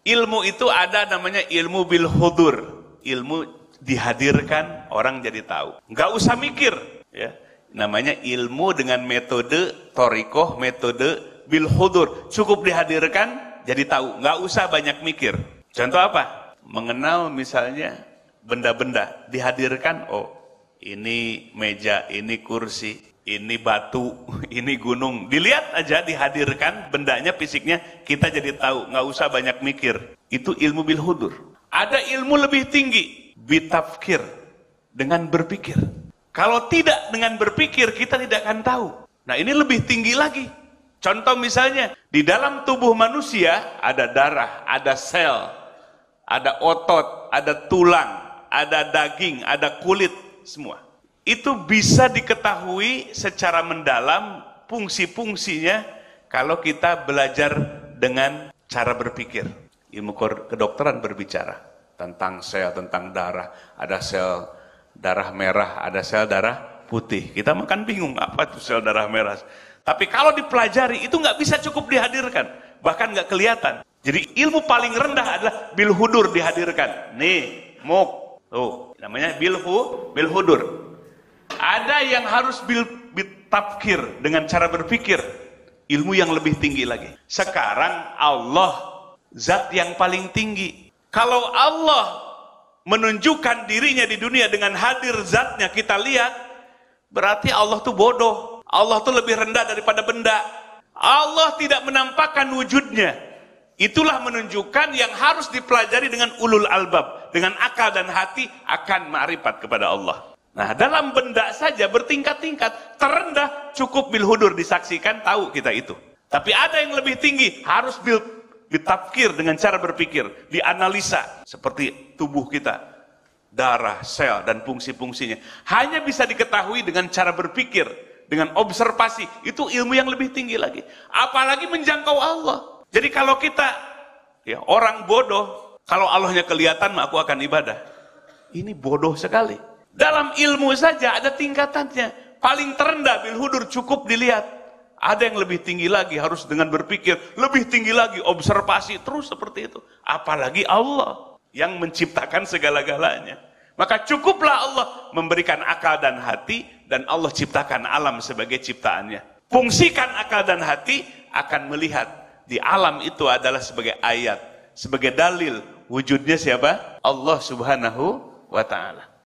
Ilmu itu ada namanya ilmu bil hudur. Ilmu dihadirkan, orang jadi tahu. Nggak usah mikir. Ya. Namanya ilmu dengan metode thorikoh, metode bil hudur. Cukup dihadirkan, jadi tahu. Nggak usah banyak mikir. Contoh apa? Mengenal misalnya benda-benda. Dihadirkan, oh ini meja, ini kursi, ini batu, ini gunung. Dilihat aja, dihadirkan bendanya, fisiknya, kita jadi tahu. Nggak usah banyak mikir. Itu ilmu bil hudur. Ada ilmu lebih tinggi, bitafkir, dengan berpikir. Kalau tidak dengan berpikir, kita tidak akan tahu. Nah, ini lebih tinggi lagi. Contoh misalnya, di dalam tubuh manusia ada darah, ada sel, ada otot, ada tulang, ada daging, ada kulit, semua. Itu bisa diketahui secara mendalam fungsi-fungsinya kalau kita belajar dengan cara berpikir. Ilmu kedokteran berbicara tentang sel, tentang darah. Ada sel darah merah, ada sel darah putih. Kita makan bingung, apa itu sel darah merah? Tapi kalau dipelajari, itu nggak bisa cukup dihadirkan. Bahkan nggak kelihatan. Jadi ilmu paling rendah adalah bil hudur dihadirkan. Nih, muk. Tuh, namanya bil hudur. Ada yang harus bil tafkir, dengan cara berpikir. Ilmu yang lebih tinggi lagi. Sekarang Allah, zat yang paling tinggi. Kalau Allah menunjukkan dirinya di dunia dengan hadir zatnya, kita lihat, berarti Allah tuh bodoh. Allah tuh lebih rendah daripada benda. Allah tidak menampakkan wujudnya. Itulah menunjukkan yang harus dipelajari dengan ulul albab. Dengan akal dan hati akan ma'rifat kepada Allah. Nah, dalam benda saja bertingkat-tingkat. Terendah cukup bil hudur, disaksikan, tahu kita itu. Tapi ada yang lebih tinggi, harus ditafkir dengan cara berpikir, dianalisa seperti tubuh kita, darah, sel, dan fungsi-fungsinya. Hanya bisa diketahui dengan cara berpikir, dengan observasi. Itu ilmu yang lebih tinggi lagi. Apalagi menjangkau Allah. Jadi kalau kita, ya, orang bodoh, kalau Allahnya kelihatan, aku akan ibadah. Ini bodoh sekali. Dalam ilmu saja ada tingkatannya. Paling terendah bil hudur cukup dilihat. Ada yang lebih tinggi lagi, harus dengan berpikir, lebih tinggi lagi, observasi, terus seperti itu. Apalagi Allah yang menciptakan segala-galanya. Maka cukuplah Allah memberikan akal dan hati, dan Allah ciptakan alam sebagai ciptaannya. Fungsikan akal dan hati, akan melihat di alam itu adalah sebagai ayat, sebagai dalil wujudnya siapa? Allah Subhanahu wa ta'ala.